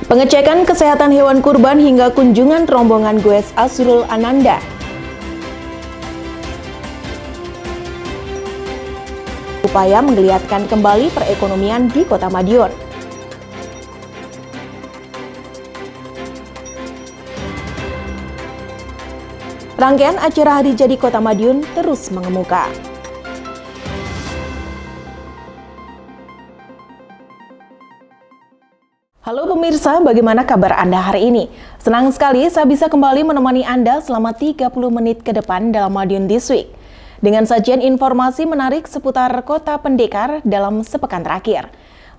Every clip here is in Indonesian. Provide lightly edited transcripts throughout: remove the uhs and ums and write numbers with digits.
Pengecekan kesehatan hewan kurban hingga kunjungan rombongan goes Azrul Ananda. Upaya menggeliatkan kembali perekonomian di Kota Madiun. Rangkaian acara Hari Jadi Kota Madiun terus mengemuka. Halo pemirsa, bagaimana kabar Anda hari ini? Senang sekali saya bisa kembali menemani Anda selama 30 menit ke depan dalam Madiun This Week. Dengan sajian informasi menarik seputar Kota Pendekar dalam sepekan terakhir.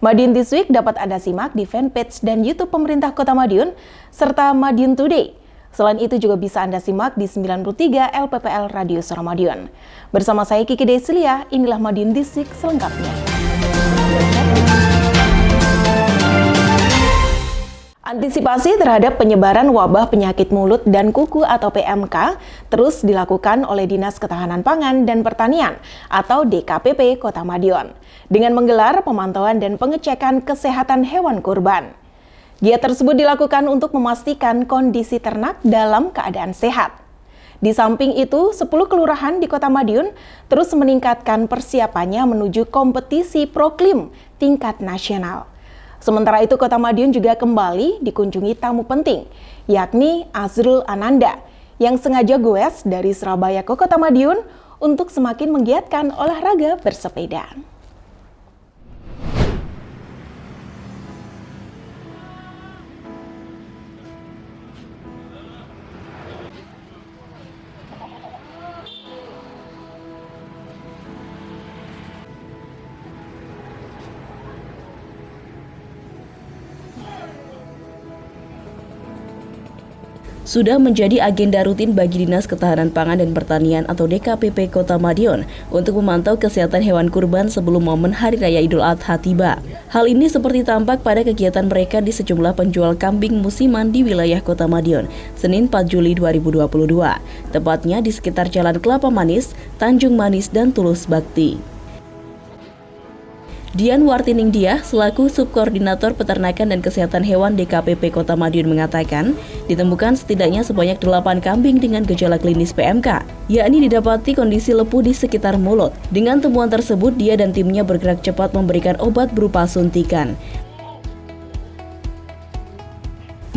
Madiun This Week dapat Anda simak di fanpage dan YouTube pemerintah Kota Madiun, serta Madiun Today. Selain itu juga bisa Anda simak di 93 LPPL Radio Suara Madiun. Bersama saya Kiki Desilia, inilah Madiun This Week selengkapnya. Antisipasi terhadap penyebaran wabah penyakit mulut dan kuku atau PMK terus dilakukan oleh Dinas Ketahanan Pangan dan Pertanian atau DKPP Kota Madiun dengan menggelar pemantauan dan pengecekan kesehatan hewan kurban. Giat tersebut dilakukan untuk memastikan kondisi ternak dalam keadaan sehat. Di samping itu, 10 kelurahan di Kota Madiun terus meningkatkan persiapannya menuju kompetisi Proklim tingkat nasional. Sementara itu, Kota Madiun juga kembali dikunjungi tamu penting, yakni Azrul Ananda, yang sengaja goes dari Surabaya ke Kota Madiun untuk semakin menggiatkan olahraga bersepeda. Sudah menjadi agenda rutin bagi Dinas Ketahanan Pangan dan Pertanian atau DKPP Kota Madiun untuk memantau kesehatan hewan kurban sebelum momen Hari Raya Idul Adha tiba. Hal ini seperti tampak pada kegiatan mereka di sejumlah penjual kambing musiman di wilayah Kota Madiun, Senin 4 Juli 2022, tepatnya di sekitar Jalan Kelapa Manis, Tanjung Manis, dan Tulus Bakti. Dian Wartiningdiah selaku Subkoordinator Peternakan dan Kesehatan Hewan DKPP Kota Madiun mengatakan, ditemukan setidaknya sebanyak 8 kambing dengan gejala klinis PMK, yakni didapati kondisi lepuh di sekitar mulut. Dengan temuan tersebut, dia dan timnya bergerak cepat memberikan obat berupa suntikan.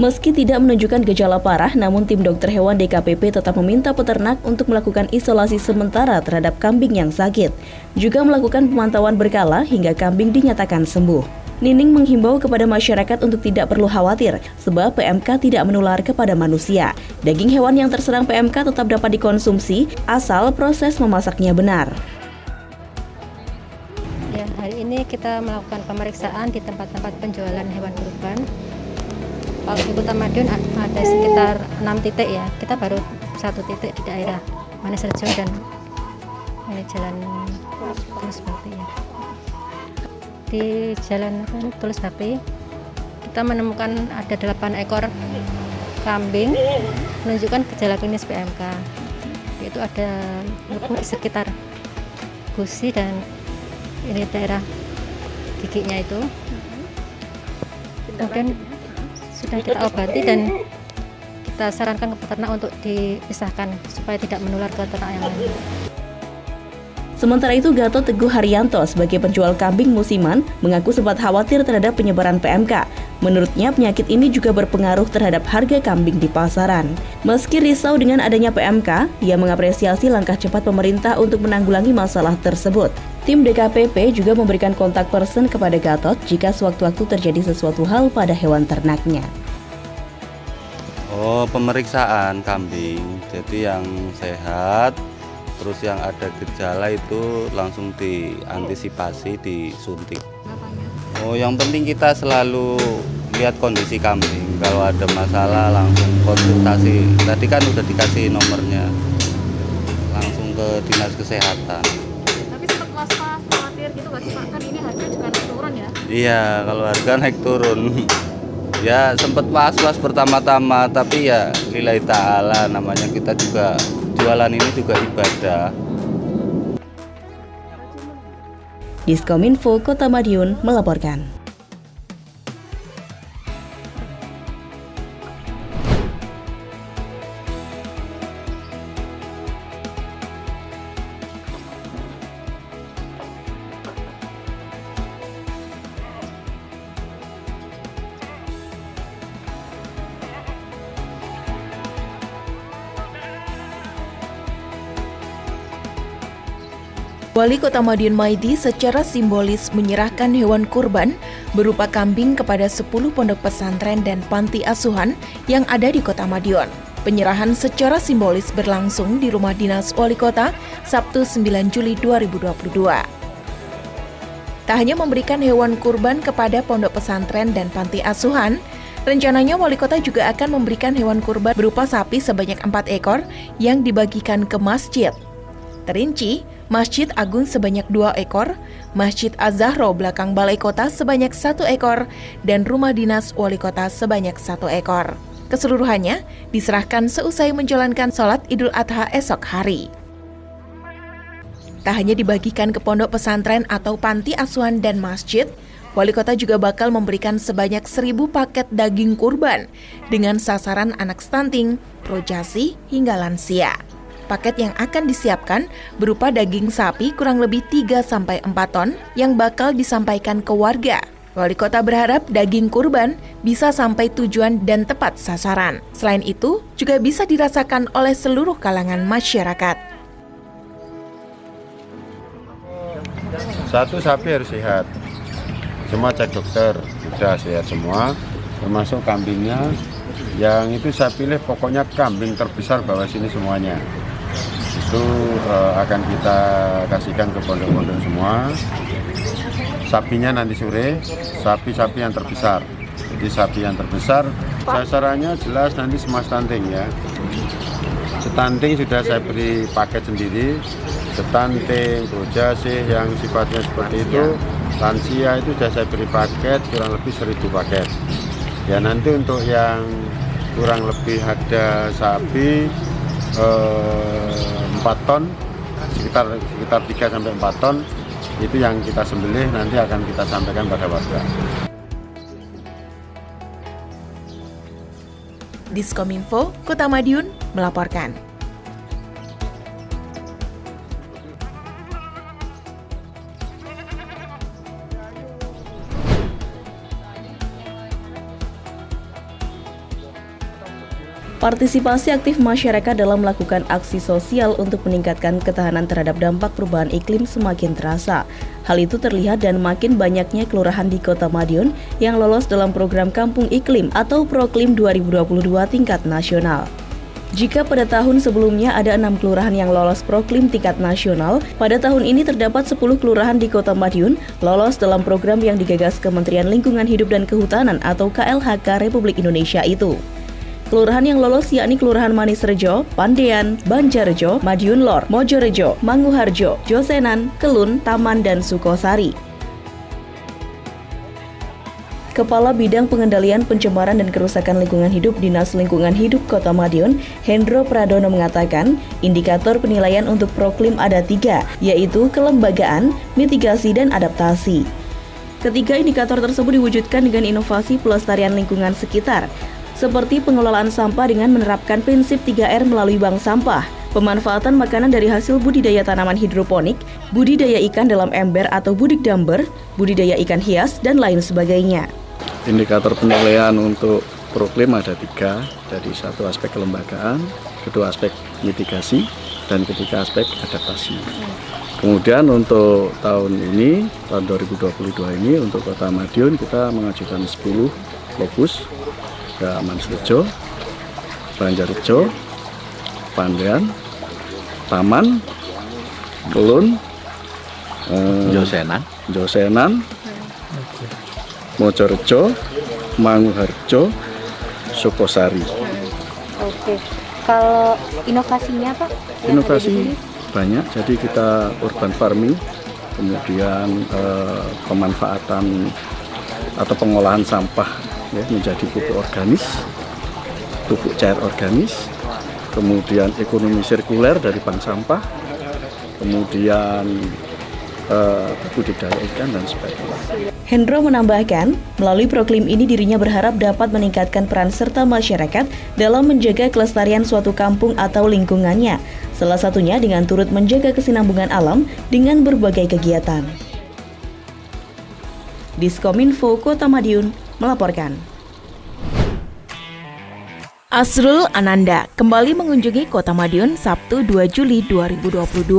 Meski tidak menunjukkan gejala parah, namun tim dokter hewan DKPP tetap meminta peternak untuk melakukan isolasi sementara terhadap kambing yang sakit, juga melakukan pemantauan berkala hingga kambing dinyatakan sembuh. Nining menghimbau kepada masyarakat untuk tidak perlu khawatir, sebab PMK tidak menular kepada manusia. Daging hewan yang terserang PMK tetap dapat dikonsumsi, asal proses memasaknya benar. Ya, hari ini kita melakukan pemeriksaan di tempat-tempat penjualan hewan kurban. Kalau di Kota Madiun ada sekitar 6 titik ya, kita baru 1 titik di daerah Manisrejo dan ini Jalan Tulus Bakti ya. Di Jalan Tulus Bakti kita menemukan ada 8 ekor kambing menunjukkan gejala klinis PMK, yaitu ada lepuh di sekitar gusi dan ini daerah giginya itu. Kemudian sudah kita obati dan kita sarankan ke peternak untuk dipisahkan supaya tidak menular ke ternak yang lain. Sementara itu, Gatot Teguh Haryanto sebagai penjual kambing musiman mengaku sempat khawatir terhadap penyebaran PMK. Menurutnya, penyakit ini juga berpengaruh terhadap harga kambing di pasaran. Meski risau dengan adanya PMK, ia mengapresiasi langkah cepat pemerintah untuk menanggulangi masalah tersebut. Tim DKPP juga memberikan kontak person kepada Gatot jika sewaktu-waktu terjadi sesuatu hal pada hewan ternaknya. Pemeriksaan kambing, jadi yang sehat, terus yang ada gejala itu langsung diantisipasi, disuntik. Yang penting kita selalu lihat kondisi kambing, kalau ada masalah langsung konsultasi. Tadi kan udah dikasih nomornya, langsung ke Dinas Kesehatan. Gitu nggak sih Pak? Kan ini harga juga naik turun ya? Iya, kalau harga naik turun ya sempat was-was pertama-tama, tapi ya lillahi ta'ala, namanya kita juga jualan ini juga ibadah. Diskominfo Kota Madiun melaporkan. Wali Kota Madiun Maidi secara simbolis menyerahkan hewan kurban berupa kambing kepada 10 pondok pesantren dan panti asuhan yang ada di Kota Madiun. Penyerahan secara simbolis berlangsung di Rumah Dinas Wali Kota Sabtu 9 Juli 2022. Tak hanya memberikan hewan kurban kepada pondok pesantren dan panti asuhan, rencananya Wali Kota juga akan memberikan hewan kurban berupa sapi sebanyak 4 ekor yang dibagikan ke masjid. Terinci, Masjid Agung sebanyak 2 ekor, Masjid Az-Zahra belakang Balai Kota sebanyak 1 ekor, dan Rumah Dinas Wali Kota sebanyak 1 ekor. Keseluruhannya diserahkan seusai menjalankan sholat Idul Adha esok hari. Tak hanya dibagikan ke pondok pesantren atau panti asuhan dan masjid, Wali Kota juga bakal memberikan sebanyak 1.000 paket daging kurban dengan sasaran anak stunting, projasi, hingga lansia. Paket yang akan disiapkan berupa daging sapi kurang lebih 3-4 ton yang bakal disampaikan ke warga. Wali Kota berharap daging kurban bisa sampai tujuan dan tepat sasaran. Selain itu, juga bisa dirasakan oleh seluruh kalangan masyarakat. Satu, sapi harus sehat. Semua cek dokter, sudah sehat semua, termasuk kambingnya. Yang itu saya pilih pokoknya kambing terbesar bawah sini semuanya. Itu akan kita kasihkan ke pondok-pondok semua. Sapinya nanti sore, sapi-sapi yang terbesar. Jadi sapi yang terbesar, sasarannya jelas nanti semua stunting ya. Stunting sudah saya beri paket sendiri. Stunting, projasi yang sifatnya seperti itu, lansia itu sudah saya beri paket kurang lebih 1.000 paket. Ya nanti untuk yang kurang lebih ada sapi 4 ton, sekitar 3-4 ton. Itu yang kita sembelih nanti akan kita sampaikan pada warga. Diskominfo Kota Madiun melaporkan. Partisipasi aktif masyarakat dalam melakukan aksi sosial untuk meningkatkan ketahanan terhadap dampak perubahan iklim semakin terasa. Hal itu terlihat dan makin banyaknya kelurahan di Kota Madiun yang lolos dalam program Kampung Iklim atau Proklim 2022 tingkat nasional. Jika pada tahun sebelumnya ada 6 kelurahan yang lolos Proklim tingkat nasional, pada tahun ini terdapat 10 kelurahan di Kota Madiun lolos dalam program yang digagas Kementerian Lingkungan Hidup dan Kehutanan atau KLHK Republik Indonesia itu. Kelurahan yang lolos yakni Kelurahan Manisrejo, Pandean, Banjarjo, Madiun Lor, Mojorejo, Manguharjo, Josenan, Kelun, Taman, dan Sukosari. Kepala Bidang Pengendalian Pencemaran dan Kerusakan Lingkungan Hidup Dinas Lingkungan Hidup Kota Madiun, Hendro Pradono mengatakan, indikator penilaian untuk Proklim ada 3, yaitu kelembagaan, mitigasi, dan adaptasi. Ketiga indikator tersebut diwujudkan dengan inovasi pelestarian lingkungan sekitar, seperti pengelolaan sampah dengan menerapkan prinsip 3R melalui bank sampah, pemanfaatan makanan dari hasil budidaya tanaman hidroponik, budidaya ikan dalam ember atau budik damber, budidaya ikan hias, dan lain sebagainya. Indikator penilaian untuk Proklim ada 3, jadi satu aspek kelembagaan, kedua aspek mitigasi, dan ketiga aspek adaptasi. Kemudian untuk tahun ini, tahun 2022 ini, untuk Kota Madiun kita mengajukan 10 lokus ke Manisrejo, Banjarjo, Pandean, Taman, Kelun, Josenan, Mojorejo, Manguharjo, Sukosari. Oke, kalau inovasinya Pak? Inovasi banyak, jadi kita urban farming, kemudian pemanfaatan atau pengolahan sampah ya, menjadi pupuk organis, pupuk cair organis, kemudian ekonomi sirkuler dari bank sampah, kemudian budidaya ikan dan sebagainya. Hendro menambahkan, melalui Proklim ini dirinya berharap dapat meningkatkan peran serta masyarakat dalam menjaga kelestarian suatu kampung atau lingkungannya, salah satunya dengan turut menjaga kesinambungan alam dengan berbagai kegiatan. Diskominfo Kota Madiun melaporkan. Asrul Ananda kembali mengunjungi Kota Madiun Sabtu 2 Juli 2022.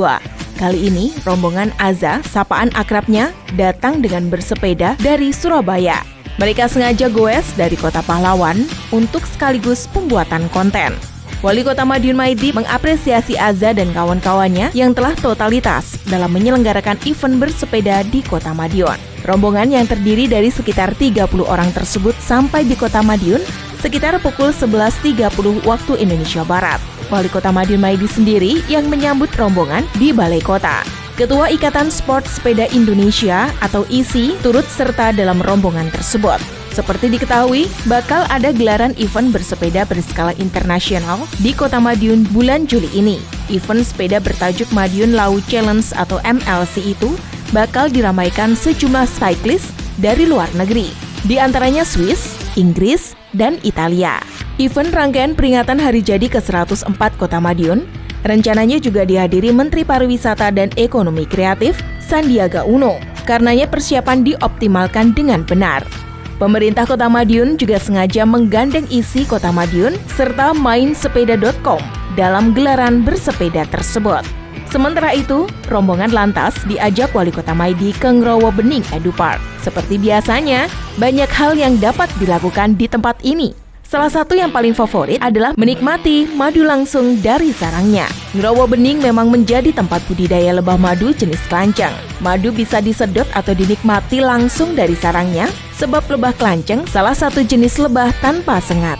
Kali ini, rombongan Aza, sapaan akrabnya, datang dengan bersepeda dari Surabaya. Mereka sengaja goes dari Kota Pahlawan untuk sekaligus pembuatan konten. Wali Kota Madiun Maidi mengapresiasi Aza dan kawan-kawannya yang telah totalitas dalam menyelenggarakan event bersepeda di Kota Madiun. Rombongan yang terdiri dari sekitar 30 orang tersebut sampai di Kota Madiun sekitar pukul 11.30 waktu Indonesia Barat. Wali Kota Madiun Maidi sendiri yang menyambut rombongan di Balai Kota. Ketua Ikatan Sport Sepeda Indonesia atau ISI turut serta dalam rombongan tersebut. Seperti diketahui, bakal ada gelaran event bersepeda berskala internasional di Kota Madiun bulan Juli ini. Event sepeda bertajuk Madiun Lau Challenge atau MLC itu bakal diramaikan sejumlah cyclist dari luar negeri, di antaranya Swiss, Inggris, dan Italia. Event rangkaian peringatan Hari Jadi ke-104 Kota Madiun rencananya juga dihadiri Menteri Pariwisata dan Ekonomi Kreatif Sandiaga Uno. Karenanya persiapan dioptimalkan dengan benar. Pemerintah Kota Madiun juga sengaja menggandeng ISI Kota Madiun serta mainsepeda.com dalam gelaran bersepeda tersebut. Sementara itu, rombongan lantas diajak Wali Kota Maidi ke Ngrowo Bening Edu Park. Seperti biasanya, banyak hal yang dapat dilakukan di tempat ini. Salah satu yang paling favorit adalah menikmati madu langsung dari sarangnya. Ngrowo Bening memang menjadi tempat budidaya lebah madu jenis kelanceng. Madu bisa disedot atau dinikmati langsung dari sarangnya, sebab lebah kelanceng salah satu jenis lebah tanpa sengat.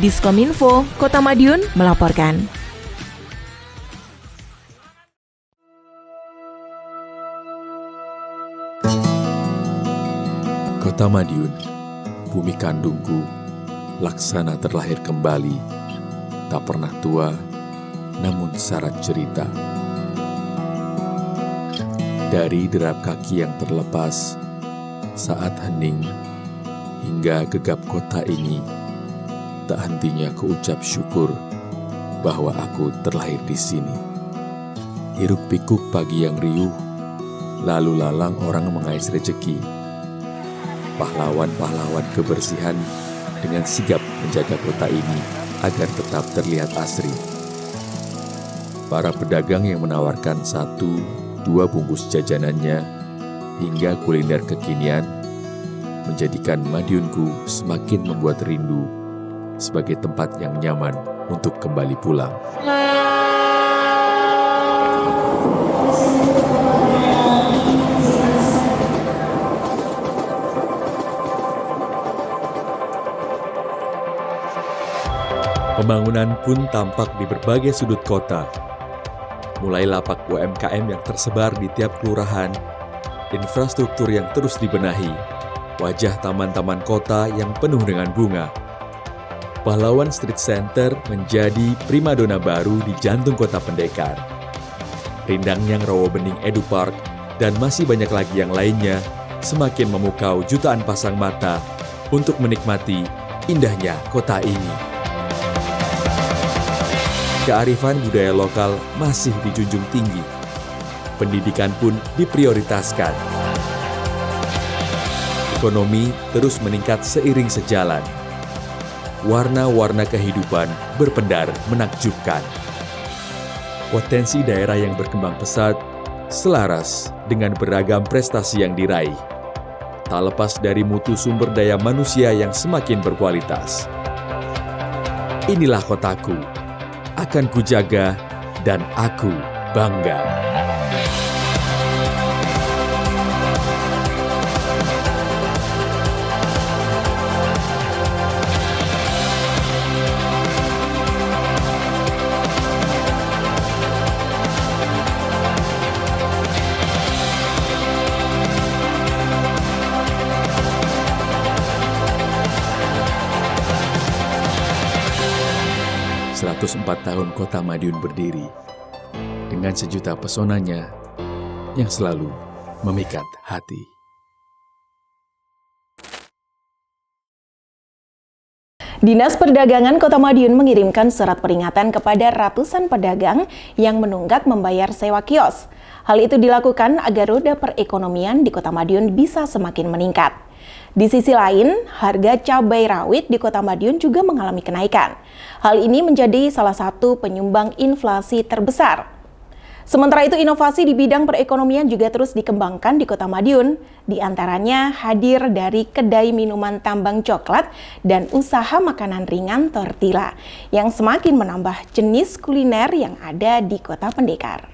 Diskominfo, Kota Madiun melaporkan. Kota Madiun, bumi kandungku, laksana terlahir kembali, tak pernah tua, namun syarat cerita. Dari derap kaki yang terlepas, saat hening, hingga gegap kota ini, tak hentinya kuucap syukur bahwa aku terlahir di sini. Hiruk pikuk pagi yang riuh, lalu lalang orang mengais rejeki. Pahlawan-pahlawan kebersihan dengan sigap menjaga kota ini agar tetap terlihat asri. Para pedagang yang menawarkan 1-2 bungkus jajanannya hingga kuliner kekinian menjadikan Madiunku semakin membuat rindu sebagai tempat yang nyaman untuk kembali pulang. Pembangunan pun tampak di berbagai sudut kota. Mulai lapak UMKM yang tersebar di tiap kelurahan, infrastruktur yang terus dibenahi, wajah taman-taman kota yang penuh dengan bunga. Pahlawan Street Center menjadi primadona baru di jantung kota pendekar. Rindangnya Ngrowo Bening Edu Park dan masih banyak lagi yang lainnya semakin memukau jutaan pasang mata untuk menikmati indahnya kota ini. Kearifan budaya lokal masih dijunjung tinggi. Pendidikan pun diprioritaskan. Ekonomi terus meningkat seiring sejalan. Warna-warna kehidupan berpendar menakjubkan. Potensi daerah yang berkembang pesat selaras dengan beragam prestasi yang diraih. Tak lepas dari mutu sumber daya manusia yang semakin berkualitas. Inilah kotaku. Akan kujaga dan aku bangga. Empat tahun Kota Madiun berdiri dengan sejuta pesonanya yang selalu memikat hati. Dinas Perdagangan Kota Madiun mengirimkan surat peringatan kepada ratusan pedagang yang menunggak membayar sewa kios. Hal itu dilakukan agar roda perekonomian di Kota Madiun bisa semakin meningkat. Di sisi lain, harga cabai rawit di Kota Madiun juga mengalami kenaikan. Hal ini menjadi salah satu penyumbang inflasi terbesar. Sementara itu, inovasi di bidang perekonomian juga terus dikembangkan di Kota Madiun. Di antaranya hadir dari kedai minuman tambang coklat dan usaha makanan ringan tortilla yang semakin menambah jenis kuliner yang ada di Kota Pendekar.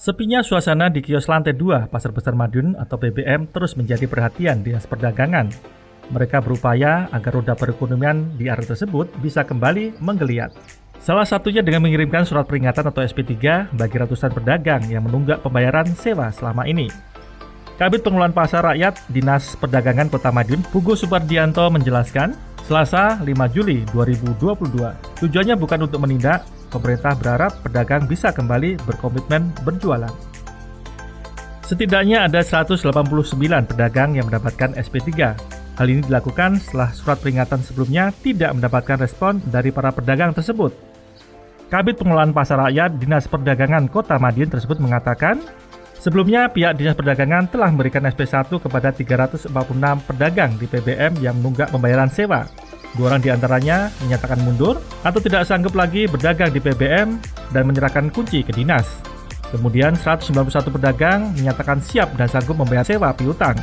Sepinya suasana di kios lantai 2 Pasar Besar Madiun atau PBM terus menjadi perhatian Dinas Perdagangan. Mereka berupaya agar roda perekonomian di area tersebut bisa kembali menggeliat. Salah satunya dengan mengirimkan surat peringatan atau SP3 bagi ratusan pedagang yang menunggak pembayaran sewa selama ini. Kabid Pengelolaan Pasar Rakyat Dinas Perdagangan Kota Madiun, Pugu Supardianto menjelaskan, Selasa 5 Juli 2022, tujuannya bukan untuk menindak. Pemerintah berharap pedagang bisa kembali berkomitmen berjualan. Setidaknya ada 189 pedagang yang mendapatkan SP3. Hal ini dilakukan setelah surat peringatan sebelumnya tidak mendapatkan respon dari para pedagang tersebut. Kabid Pengelolaan Pasar Rakyat Dinas Perdagangan Kota Madiun tersebut mengatakan, sebelumnya pihak Dinas Perdagangan telah memberikan SP1 kepada 346 pedagang di PBM yang menunggak pembayaran sewa. 2 orang diantaranya menyatakan mundur atau tidak sanggup lagi berdagang di PBM dan menyerahkan kunci ke dinas. Kemudian 191 pedagang menyatakan siap dan sanggup membayar sewa piutang.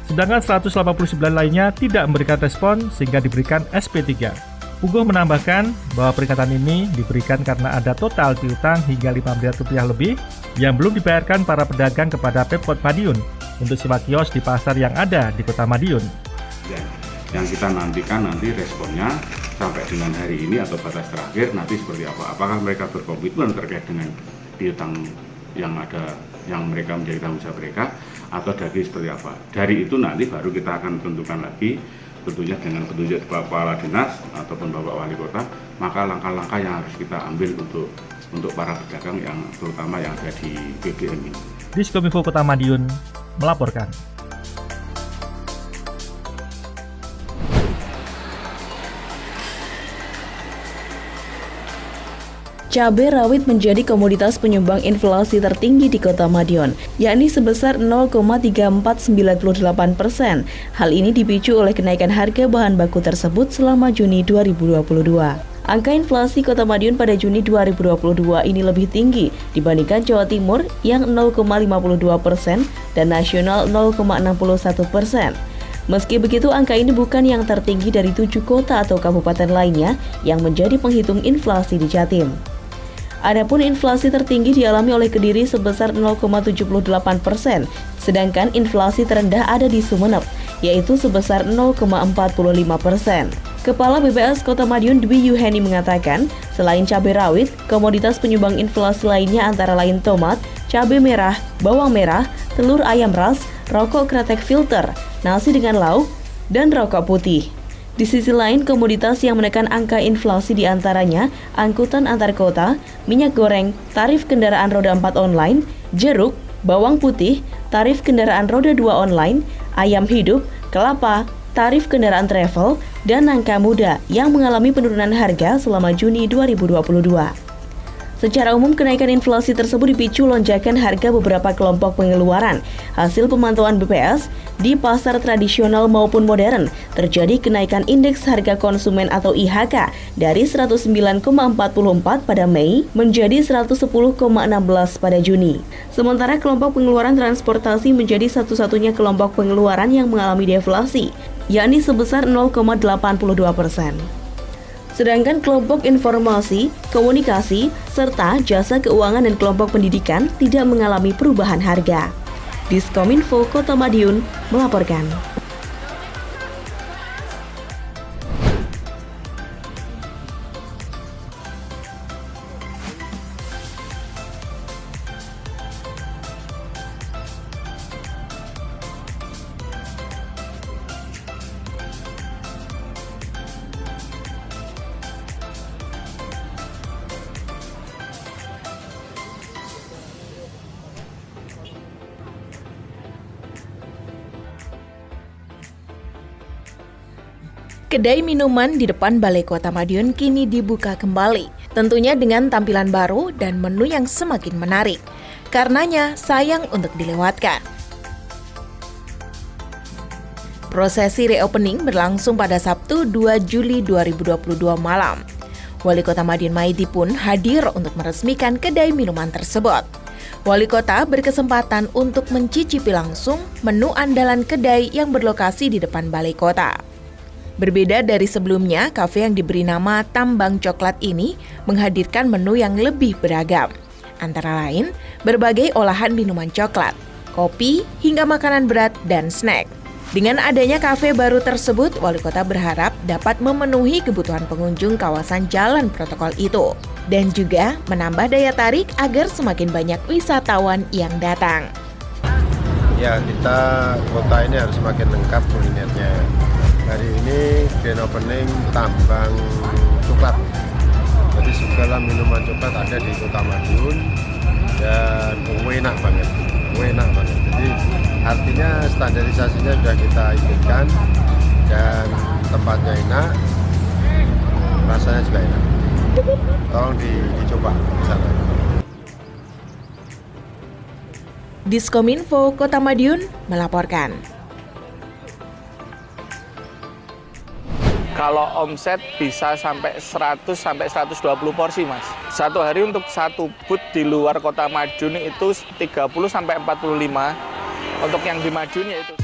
Sedangkan 189 lainnya tidak memberikan respon sehingga diberikan SP3. Puguh menambahkan bahwa peringatan ini diberikan karena ada total piutang hingga Rp5 miliar lebih yang belum dibayarkan para pedagang kepada Pemkot Madiun untuk sewa kios di pasar yang ada di Kota Madiun. Yang kita nantikan nanti responnya sampai dengan hari ini atau batas terakhir nanti seperti apa. Apakah mereka berkomitmen terkait dengan piutang yang ada, yang mereka menjadi tanggung jawab mereka, atau dari seperti apa. Dari itu nanti baru kita akan tentukan lagi, tentunya dengan petunjuk Kepala Dinas ataupun Bapak Wali Kota, maka langkah-langkah yang harus kita ambil untuk para pedagang yang terutama yang ada di PBM ini. Diskominfo Kota Madiun melaporkan. Cabai rawit menjadi komoditas penyumbang inflasi tertinggi di Kota Madiun, yakni sebesar 0,3498%. Hal ini dipicu oleh kenaikan harga bahan baku tersebut selama Juni 2022. Angka inflasi Kota Madiun pada Juni 2022 ini lebih tinggi dibandingkan Jawa Timur yang 0,52% dan nasional 0,61%. Meski begitu, angka ini bukan yang tertinggi dari 7 kota atau kabupaten lainnya yang menjadi penghitung inflasi di Jatim. Adapun inflasi tertinggi dialami oleh Kediri sebesar 0,78%, sedangkan inflasi terendah ada di Sumeneb, yaitu sebesar 0,45%. Kepala BPS Kota Madiun Dwi Yuheni mengatakan, selain cabai rawit, komoditas penyumbang inflasi lainnya antara lain tomat, cabai merah, bawang merah, telur ayam ras, rokok kretek filter, nasi dengan lauk, dan rokok putih. Di sisi lain, komoditas yang menekan angka inflasi diantaranya angkutan antar kota, minyak goreng, tarif kendaraan roda 4 online, jeruk, bawang putih, tarif kendaraan roda 2 online, ayam hidup, kelapa, tarif kendaraan travel, dan nangka muda yang mengalami penurunan harga selama Juni 2022. Secara umum, kenaikan inflasi tersebut dipicu lonjakan harga beberapa kelompok pengeluaran. Hasil pemantauan BPS, di pasar tradisional maupun modern, terjadi kenaikan indeks harga konsumen atau IHK dari 109,44 pada Mei menjadi 110,16 pada Juni. Sementara kelompok pengeluaran transportasi menjadi satu-satunya kelompok pengeluaran yang mengalami deflasi, yakni sebesar 0,82%. Sedangkan kelompok informasi, komunikasi, serta jasa keuangan dan kelompok pendidikan tidak mengalami perubahan harga. Diskominfo Kota Madiun melaporkan. Kedai minuman di depan Balai Kota Madiun kini dibuka kembali, tentunya dengan tampilan baru dan menu yang semakin menarik. Karenanya sayang untuk dilewatkan. Prosesi reopening berlangsung pada Sabtu 2 Juli 2022 malam. Wali Kota Madiun Maidi pun hadir untuk meresmikan kedai minuman tersebut. Wali Kota berkesempatan untuk mencicipi langsung menu andalan kedai yang berlokasi di depan Balai Kota. Berbeda dari sebelumnya, kafe yang diberi nama Tambang Coklat ini menghadirkan menu yang lebih beragam. Antara lain, berbagai olahan minuman coklat, kopi, hingga makanan berat dan snack. Dengan adanya kafe baru tersebut, Wali Kota berharap dapat memenuhi kebutuhan pengunjung kawasan jalan protokol itu dan juga menambah daya tarik agar semakin banyak wisatawan yang datang. Ya, kita kota ini harus semakin lengkap kulinernya. Hari ini grand opening Tambang Coklat. Jadi segala minuman coklat ada di Kota Madiun dan enak banget. Jadi artinya standarisasinya sudah kita ikutkan dan tempatnya enak, rasanya juga enak. Tolong dicoba di sana. Diskominfo Kota Madiun melaporkan. Kalau omset bisa sampai 100 sampai 120 porsi, Mas. Satu hari untuk satu booth di luar Kota Madiun itu 30 sampai 45. Untuk yang di Madiun yaitu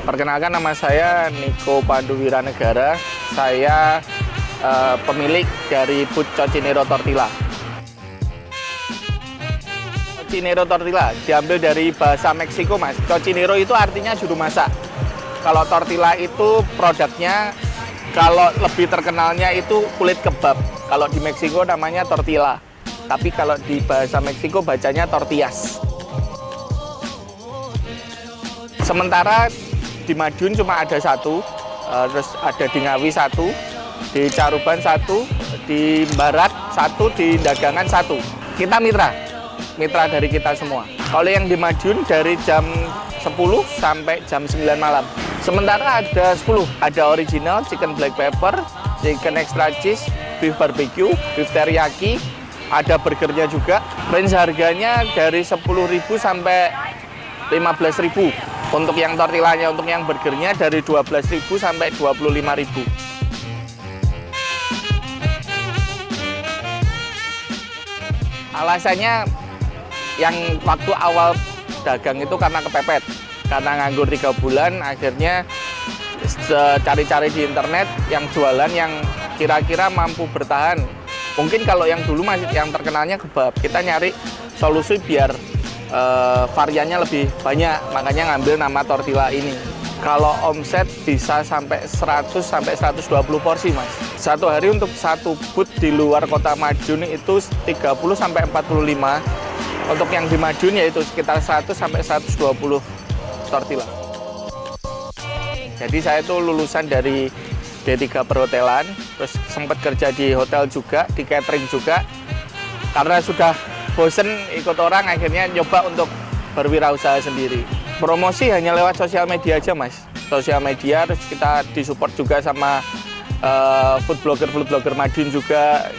perkenalkan, nama saya Niko Panduwiranegara. Saya pemilik dari booth Cocinero Tortilla. Cocinero Tortilla diambil dari bahasa Meksiko, Mas. Cocinero itu artinya juru masak. Kalau tortilla itu produknya, kalau lebih terkenalnya itu kulit kebab. Kalau di Meksiko namanya tortilla. Tapi kalau di bahasa Meksiko bacanya tortillas. Sementara di Madiun cuma ada satu, terus ada di Ngawi satu, di Caruban satu, di Barat satu, di Dagangan satu. Kita mitra dari kita semua. Kalau yang di Madiun dari jam 10 sampai jam 9 malam. Sementara ada 10, ada original, chicken black pepper, chicken extra cheese, beef barbecue, beef teriyaki, ada burgernya juga. Range harganya dari 10.000 sampai 15.000. Untuk yang tortillanya, untuk yang burgernya dari 12.000 sampai 25.000. Alasannya yang waktu awal dagang itu karena kepepet, karena nganggur 3 bulan, akhirnya cari-cari di internet yang jualan yang kira-kira mampu bertahan. Mungkin kalau yang dulu masih yang terkenalnya kebab, kita nyari solusi biar variannya lebih banyak, makanya ngambil nama tortilla ini. Kalau omset bisa sampai 100 sampai 120 porsi, Mas. Satu hari untuk satu booth di luar Kota Madiun itu 30 sampai 45. Untuk yang di Madiun yaitu sekitar 100 sampai 120 tortilla. Jadi saya itu lulusan dari D3 Perhotelan, terus sempat kerja di hotel juga, di catering juga. Karena sudah bosen ikut orang, akhirnya nyoba untuk berwirausaha sendiri. Promosi hanya lewat sosial media aja, Mas. Sosial media, terus kita disupport juga sama food blogger Madiun juga.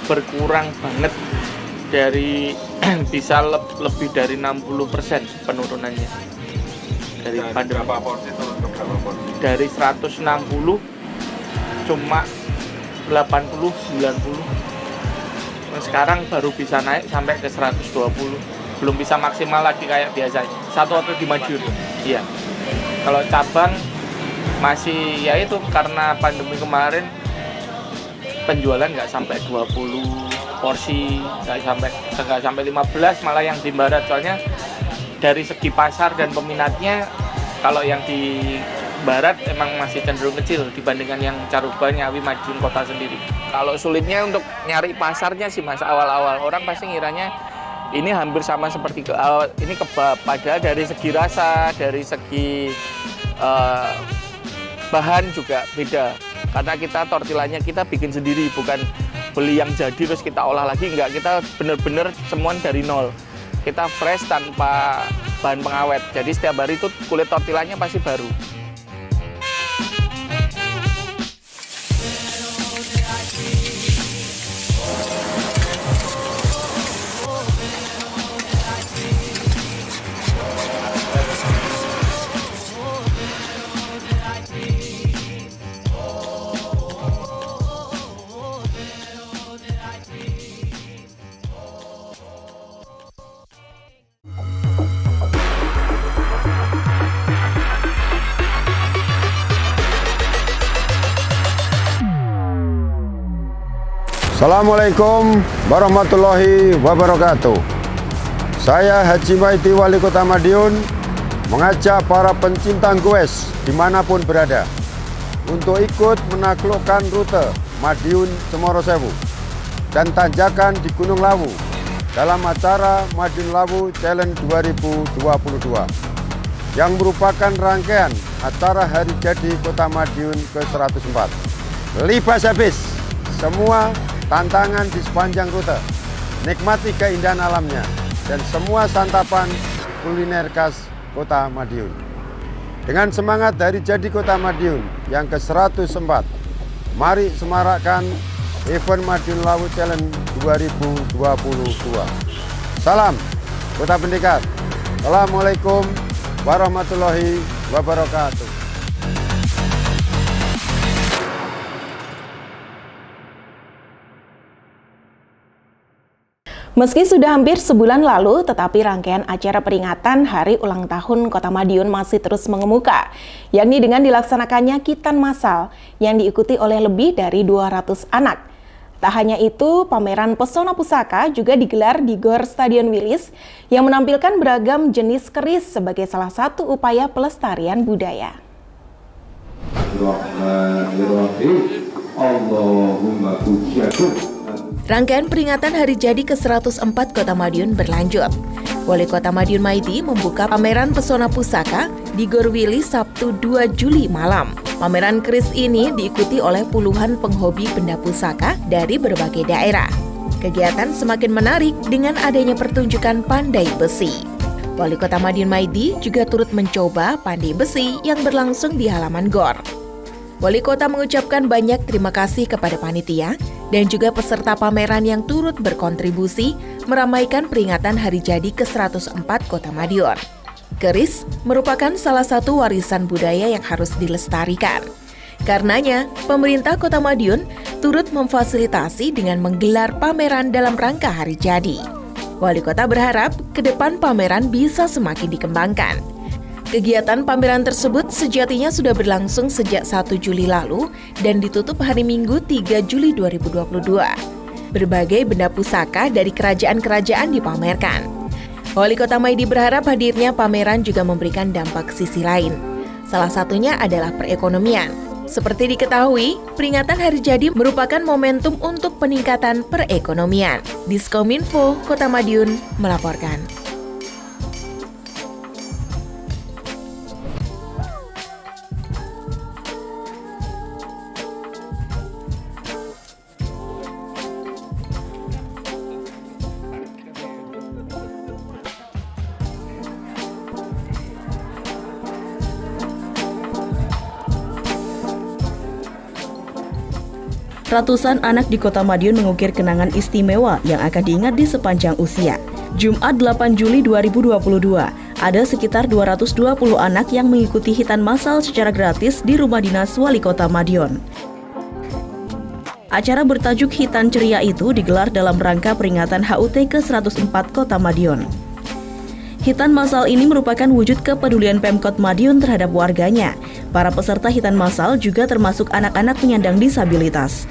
Berkurang banget, dari bisa lebih dari 60% penurunannya dari pandemi. Berapa porsi itu untuk berapa porsi? Dari 160 cuma 80 90. Sekarang baru bisa naik sampai ke 120. Belum bisa maksimal lagi kayak biasanya. Satu hotel di Madiun. Iya. Kalau cabang masih ya itu karena pandemi kemarin penjualan nggak sampai 20 porsi, nggak sampai 15, malah yang di Barat. Soalnya dari segi pasar dan peminatnya, kalau yang di Barat emang masih cenderung kecil dibandingkan yang Caruban, Ngawi, Madiun kota sendiri. Kalau sulitnya untuk nyari pasarnya sih, Mas, awal-awal orang pasti ngiranya ini hampir sama seperti ini kebab, padahal dari segi rasa, dari segi bahan juga beda. Karena kita tortillanya kita bikin sendiri, bukan beli yang jadi terus kita olah lagi, enggak. Kita bener-bener semua dari nol. Kita fresh tanpa bahan pengawet. Jadi setiap hari itu kulit tortillanya pasti baru. Assalamualaikum warahmatullahi wabarakatuh. Saya Haji Maidi, Wali Kota Madiun, mengajak para pencinta goes dimanapun berada untuk ikut menaklukkan rute Madiun Cemoro Sewu dan tanjakan di Gunung Lawu dalam acara Madiun Lawu Challenge 2022 yang merupakan rangkaian acara Hari Jadi Kota Madiun ke-104. Libas habis semua tantangan di sepanjang rute, nikmati keindahan alamnya dan semua santapan kuliner khas Kota Madiun. Dengan semangat Hari Jadi Kota Madiun yang ke-104, mari semarakkan event Madiun Lawu Challenge 2022. Salam Kota Pendekat. Assalamualaikum warahmatullahi wabarakatuh. Meski sudah hampir sebulan lalu, tetapi rangkaian acara peringatan Hari Ulang Tahun Kota Madiun masih terus mengemuka, yakni dengan dilaksanakannya Khitan Massal yang diikuti oleh lebih dari 200 anak. Tak hanya itu, pameran pesona pusaka juga digelar di Gor Stadion Wilis yang menampilkan beragam jenis keris sebagai salah satu upaya pelestarian budaya. Allahumma pujiaku. Rangkaian peringatan Hari Jadi ke-104 Kota Madiun berlanjut. Wali Kota Madiun Maidi membuka pameran pesona pusaka di Gor Wilis Sabtu 2 Juli malam. Pameran keris ini diikuti oleh puluhan penghobi benda pusaka dari berbagai daerah. Kegiatan semakin menarik dengan adanya pertunjukan pandai besi. Wali Kota Madiun Maidi juga turut mencoba pandai besi yang berlangsung di halaman Gor. Wali Kota mengucapkan banyak terima kasih kepada panitia dan juga peserta pameran yang turut berkontribusi meramaikan peringatan Hari Jadi ke-104 Kota Madiun. Keris merupakan salah satu warisan budaya yang harus dilestarikan. Karenanya, pemerintah Kota Madiun turut memfasilitasi dengan menggelar pameran dalam rangka Hari Jadi. Wali Kota berharap ke depan pameran bisa semakin dikembangkan. Kegiatan pameran tersebut sejatinya sudah berlangsung sejak 1 Juli lalu dan ditutup hari Minggu 3 Juli 2022. Berbagai benda pusaka dari kerajaan-kerajaan dipamerkan. Wali Kota Maidi berharap hadirnya pameran juga memberikan dampak sisi lain. Salah satunya adalah perekonomian. Seperti diketahui, peringatan Hari Jadi merupakan momentum untuk peningkatan perekonomian. Diskominfo Kota Madiun melaporkan. Ratusan anak di Kota Madiun mengukir kenangan istimewa yang akan diingat di sepanjang usia. Jumat 8 Juli 2022, ada sekitar 220 anak yang mengikuti Khitan Massal secara gratis di rumah dinas Wali Kota Madiun. Acara bertajuk Khitan Ceria itu digelar dalam rangka peringatan HUT ke-104 Kota Madiun. Khitan Massal ini merupakan wujud kepedulian Pemkot Madiun terhadap warganya. Para peserta Khitan Massal juga termasuk anak-anak penyandang disabilitas.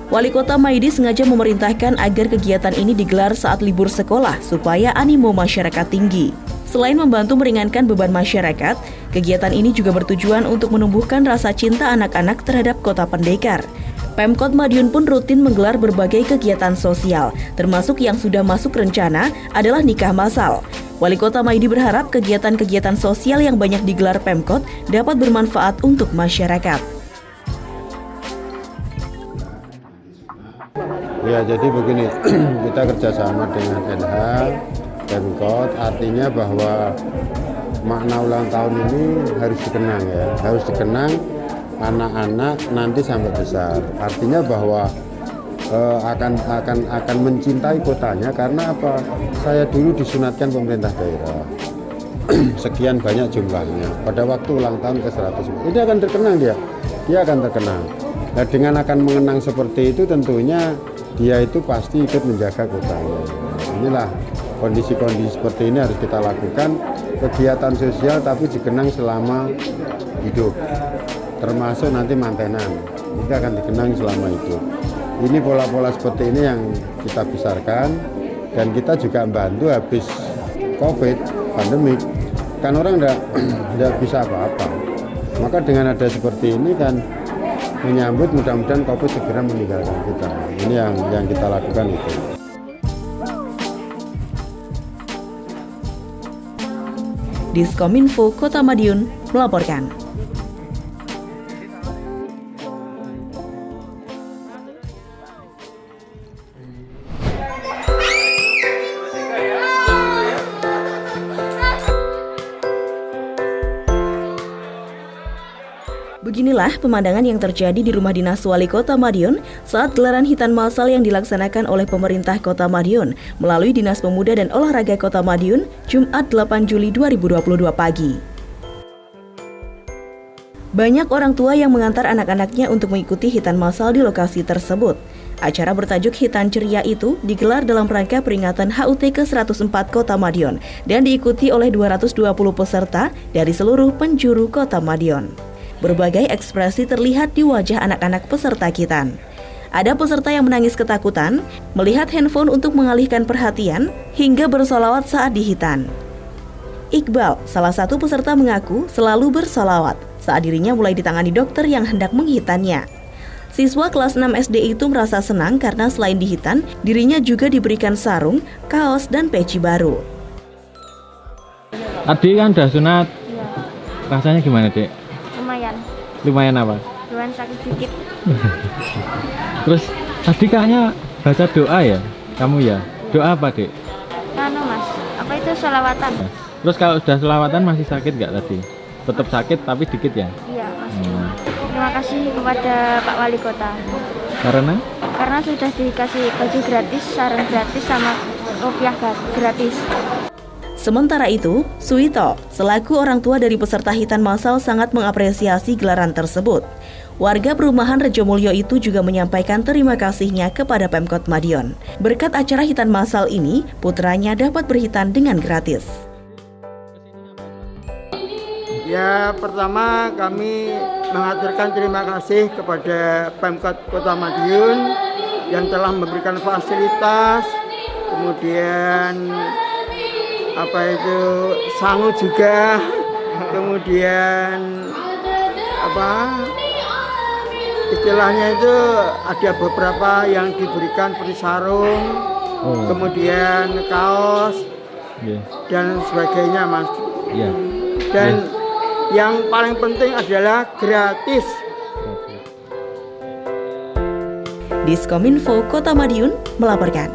Wali Kota Maidi sengaja memerintahkan agar kegiatan ini digelar saat libur sekolah supaya animo masyarakat tinggi. Selain membantu meringankan beban masyarakat, kegiatan ini juga bertujuan untuk menumbuhkan rasa cinta anak-anak terhadap Kota Pendekar. Pemkot Madiun pun rutin menggelar berbagai kegiatan sosial, termasuk yang sudah masuk rencana adalah nikah massal. Wali Kota Maidi berharap kegiatan-kegiatan sosial yang banyak digelar Pemkot dapat bermanfaat untuk masyarakat. Ya, jadi begini, kita kerjasama dengan NH, Pemkot, artinya bahwa makna ulang tahun ini harus dikenang ya, harus dikenang anak-anak nanti sampai besar. Artinya bahwa akan mencintai kotanya karena apa? Saya dulu disunatkan pemerintah daerah. Sekian banyak jumlahnya. Pada waktu ulang tahun ke-100. Ini akan terkenang dia akan terkenang. Nah, dengan akan mengenang seperti itu tentunya dia itu pasti ikut menjaga kotanya. Inilah kondisi-kondisi seperti ini harus kita lakukan, kegiatan sosial tapi dikenang selama hidup. Termasuk nanti mantenan, itu akan dikenang selama hidup. Ini pola-pola seperti ini yang kita besarkan, dan kita juga membantu habis COVID, pandemik, kan orang enggak bisa apa-apa. Maka dengan ada seperti ini kan menyambut mudah-mudahan COVID segera meninggalkan kita. Ini yang kita lakukan itu. Diskominfo Kota Madiun melaporkan. Beginilah pemandangan yang terjadi di rumah dinas Wali Kota Madiun saat gelaran hitan massal yang dilaksanakan oleh pemerintah Kota Madiun melalui Dinas Pemuda dan Olahraga Kota Madiun Jumat 8 Juli 2022 pagi. Banyak orang tua yang mengantar anak-anaknya untuk mengikuti hitan massal di lokasi tersebut. Acara bertajuk Hitan Ceria itu digelar dalam rangka peringatan HUT ke-104 Kota Madiun dan diikuti oleh 220 peserta dari seluruh penjuru Kota Madiun. Berbagai ekspresi terlihat di wajah anak-anak peserta hitan. Ada peserta yang menangis ketakutan, melihat handphone untuk mengalihkan perhatian, hingga bersolawat saat dihitan. Iqbal, salah satu peserta mengaku selalu bersolawat saat dirinya mulai ditangani dokter yang hendak menghitannya. Siswa kelas 6 SD itu merasa senang karena selain dihitan, dirinya juga diberikan sarung, kaos, dan peci baru. Tadi kan udah sunat, rasanya gimana, Dek? Lumayan apa? Lumayan sakit dikit. Terus tadi kayaknya baca doa ya? Kamu ya? Doa apa, Dek? Mas, apa itu sholawatan? Terus kalau sudah sholawatan masih sakit nggak tadi? Tetap sakit tapi dikit ya? Iya, Mas. Terima kasih kepada Pak Wali Kota. Karena sudah dikasih baju gratis, sarung gratis, sama rupiah gratis. Sementara itu, Suito, selaku orang tua dari peserta hitan massal sangat mengapresiasi gelaran tersebut. Warga perumahan Rejomulyo itu juga menyampaikan terima kasihnya kepada Pemkot Madiun. Berkat acara hitan massal ini, putranya dapat berhitan dengan gratis. Ya, pertama kami mengaturkan terima kasih kepada Pemkot Kota Madiun yang telah memberikan fasilitas, kemudian sangu juga, kemudian istilahnya itu ada beberapa yang diberikan sarung, kemudian kaos, dan sebagainya, Mas. Dan yang paling penting adalah gratis. Diskominfo Kota Madiun melaporkan.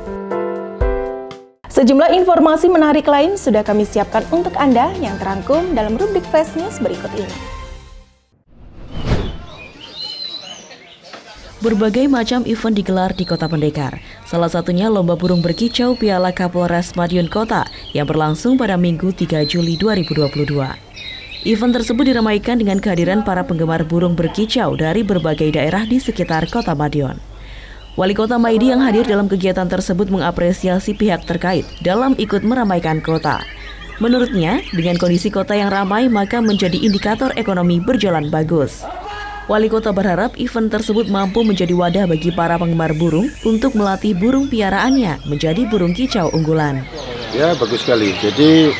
Sejumlah informasi menarik lain sudah kami siapkan untuk Anda yang terangkum dalam rubrik Flash News berikut ini. Berbagai macam event digelar di Kota Pendekar. Salah satunya Lomba Burung Berkicau Piala Kapolres Madiun Kota yang berlangsung pada Minggu 3 Juli 2022. Event tersebut diramaikan dengan kehadiran para penggemar burung berkicau dari berbagai daerah di sekitar Kota Madiun. Wali Kota Maidi yang hadir dalam kegiatan tersebut mengapresiasi pihak terkait dalam ikut meramaikan kota. Menurutnya, dengan kondisi kota yang ramai maka menjadi indikator ekonomi berjalan bagus. Wali Kota berharap event tersebut mampu menjadi wadah bagi para penggemar burung untuk melatih burung piaraannya menjadi burung kicau unggulan. Ya, bagus sekali. Jadi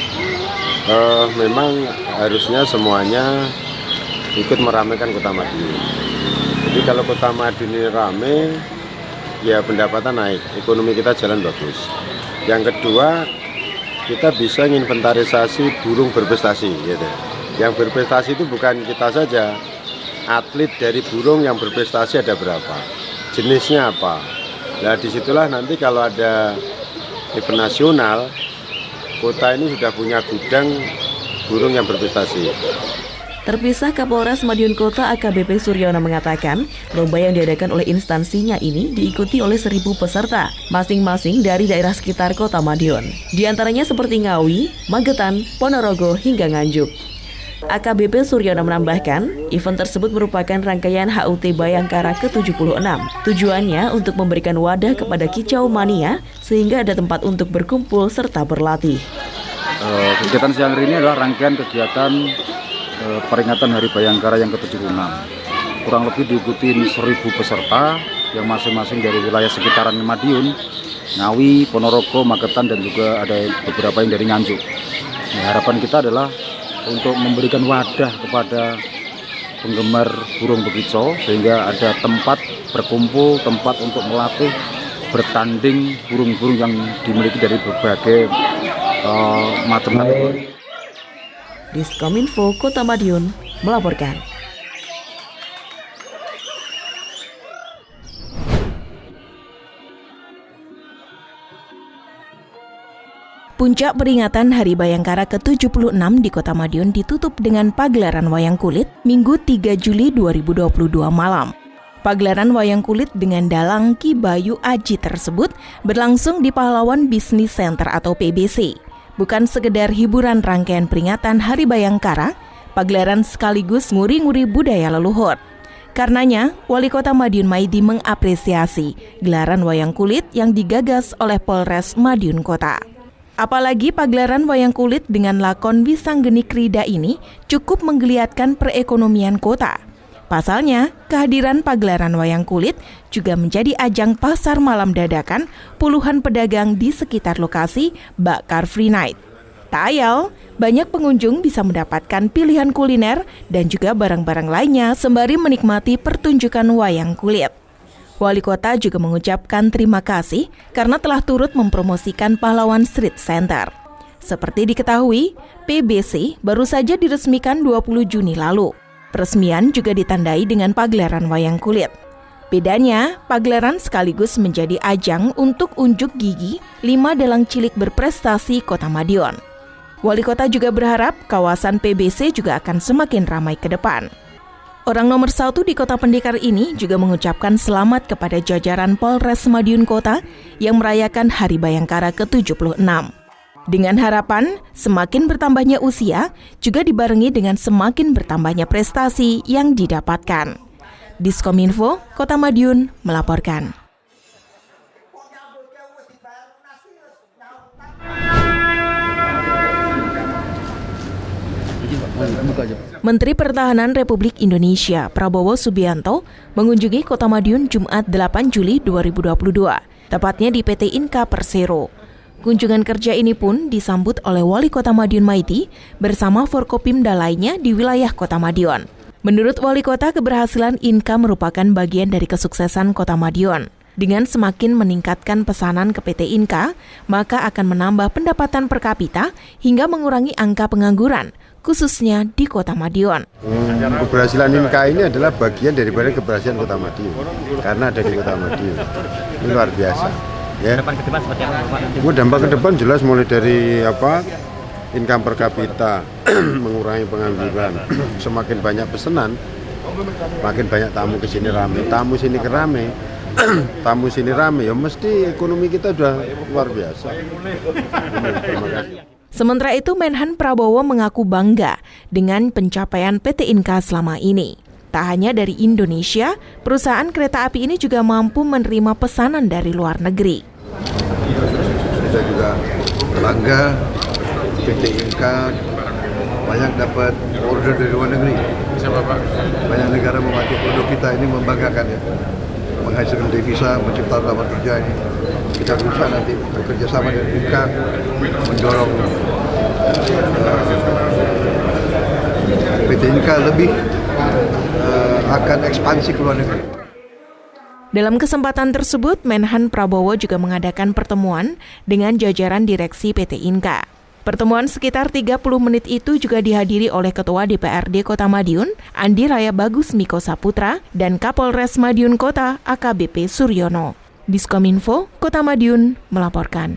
memang harusnya semuanya ikut meramaikan Kota Madiun. Jadi kalau Kota Madiun ini ramai, ya pendapatan naik, ekonomi kita jalan bagus. Yang kedua, kita bisa menginventarisasi burung berprestasi, gitu. Yang berprestasi itu bukan kita saja, atlet dari burung yang berprestasi ada berapa, jenisnya apa. Nah, disitulah nanti kalau ada event nasional, kota ini sudah punya gudang burung yang berprestasi. Terpisah Kapolres Madiun Kota AKBP Suryono mengatakan, lomba yang diadakan oleh instansinya ini diikuti oleh 1.000 peserta, masing-masing dari daerah sekitar Kota Madiun. Di antaranya seperti Ngawi, Magetan, Ponorogo, hingga Nganjuk. AKBP Suryono menambahkan, event tersebut merupakan rangkaian HUT Bayangkara ke-76. Tujuannya untuk memberikan wadah kepada kicau mania, sehingga ada tempat untuk berkumpul serta berlatih. Kegiatan siang hari ini adalah rangkaian kegiatan peringatan Hari Bayangkara yang ke-76. Kurang lebih diikuti 1.000 peserta yang masing-masing dari wilayah sekitaran Madiun, Ngawi, Ponorogo, Magetan, dan juga ada beberapa yang dari Nganjuk. Nah, harapan kita adalah untuk memberikan wadah kepada penggemar burung begico sehingga ada tempat berkumpul, tempat untuk melatih bertanding burung-burung yang dimiliki dari berbagai macam kategori. Diskominfo Kota Madiun melaporkan. Puncak peringatan Hari Bayangkara ke-76 di Kota Madiun ditutup dengan pagelaran wayang kulit Minggu 3 Juli 2022 malam. Pagelaran wayang kulit dengan dalang Ki Bayu Aji tersebut berlangsung di Pahlawan Business Center atau PBC. Bukan sekedar hiburan rangkaian peringatan Hari Bayangkara, pagelaran sekaligus nguri-nguri budaya leluhur. Karenanya, Wali Kota Madiun Maidi mengapresiasi gelaran wayang kulit yang digagas oleh Polres Madiun Kota. Apalagi pagelaran wayang kulit dengan lakon Wisanggeni Krida ini cukup menggeliatkan perekonomian kota. Pasalnya, kehadiran pagelaran wayang kulit juga menjadi ajang pasar malam dadakan puluhan pedagang di sekitar lokasi Bakar Free Night. Tak ayal, banyak pengunjung bisa mendapatkan pilihan kuliner dan juga barang-barang lainnya sembari menikmati pertunjukan wayang kulit. Wali Kota juga mengucapkan terima kasih karena telah turut mempromosikan Pahlawan Street Center. Seperti diketahui, PBC baru saja diresmikan 20 Juni lalu. Peresmian juga ditandai dengan pagelaran wayang kulit. Bedanya, pagelaran sekaligus menjadi ajang untuk unjuk gigi 5 dalang cilik berprestasi Kota Madiun. Wali Kota juga berharap kawasan PBC juga akan semakin ramai ke depan. Orang nomor 1 di Kota Pendekar ini juga mengucapkan selamat kepada jajaran Polres Madiun Kota yang merayakan Hari Bayangkara ke-76. Dengan harapan semakin bertambahnya usia juga dibarengi dengan semakin bertambahnya prestasi yang didapatkan. Diskominfo Kota Madiun melaporkan. Menteri Pertahanan Republik Indonesia Prabowo Subianto mengunjungi Kota Madiun Jumat 8 Juli 2022, tepatnya di PT Inka Persero. Kunjungan kerja ini pun disambut oleh Wali Kota Madiun Maidi bersama Forkopimda lainnya di wilayah Kota Madiun. Menurut Wali Kota, keberhasilan Inka merupakan bagian dari kesuksesan Kota Madiun. Dengan semakin meningkatkan pesanan ke PT Inka, maka akan menambah pendapatan per kapita hingga mengurangi angka pengangguran, khususnya di Kota Madiun. Keberhasilan Inka ini adalah bagian daripada keberhasilan Kota Madiun, karena ada di Kota Madiun. Ini luar biasa. Ya. Dampak ke depan seperti apa, Pak? Dampak ke depan jelas mulai dari income per kapita, mengurangi pengangguran, semakin banyak pesanan, makin banyak tamu ke sini rame, tamu sini kerame. Tamu sini rame, ya mesti ekonomi kita udah luar biasa. Terima kasih. Sementara itu, Menhan Prabowo mengaku bangga dengan pencapaian PT Inka selama ini. Tak hanya dari Indonesia, perusahaan kereta api ini juga mampu menerima pesanan dari luar negeri. Kita juga bangga PT Inka banyak dapat order dari luar negeri. Banyak negara memakai produk kita, ini membanggakan ya. Menghasilkan devisa, menciptakan lapangan kerja ini. Kita berusaha nanti bekerja sama dengan Inka mendorong PT Inka lebih akan ekspansi ke luar negeri. Dalam kesempatan tersebut, Menhan Prabowo juga mengadakan pertemuan dengan jajaran direksi PT Inka. Pertemuan sekitar 30 menit itu juga dihadiri oleh Ketua DPRD Kota Madiun, Andi Raya Bagus Miko Saputra, dan Kapolres Madiun Kota AKBP Suryono. Diskominfo Kota Madiun melaporkan.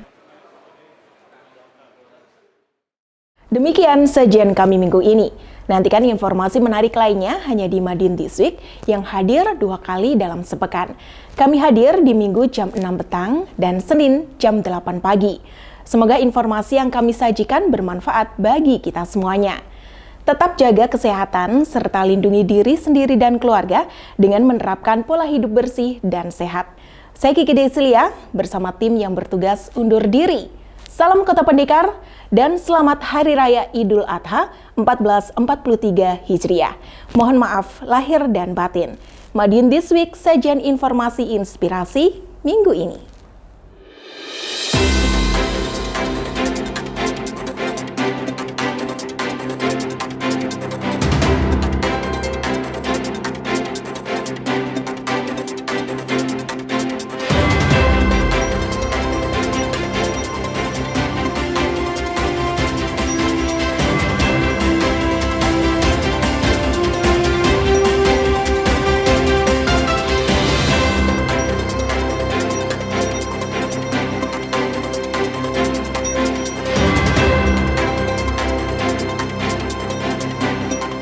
Demikian sajian kami minggu ini. Nantikan informasi menarik lainnya hanya di Madiun This Week yang hadir 2 kali dalam sepekan. Kami hadir di Minggu jam 6 petang dan Senin jam 8 pagi. Semoga informasi yang kami sajikan bermanfaat bagi kita semuanya. Tetap jaga kesehatan serta lindungi diri sendiri dan keluarga dengan menerapkan pola hidup bersih dan sehat. Saya Kiki Desilia bersama tim yang bertugas undur diri. Salam Kota Pendekar dan selamat Hari Raya Idul Adha 1443 Hijriah. Mohon maaf lahir dan batin. Madiun This Week, sajian informasi inspirasi minggu ini.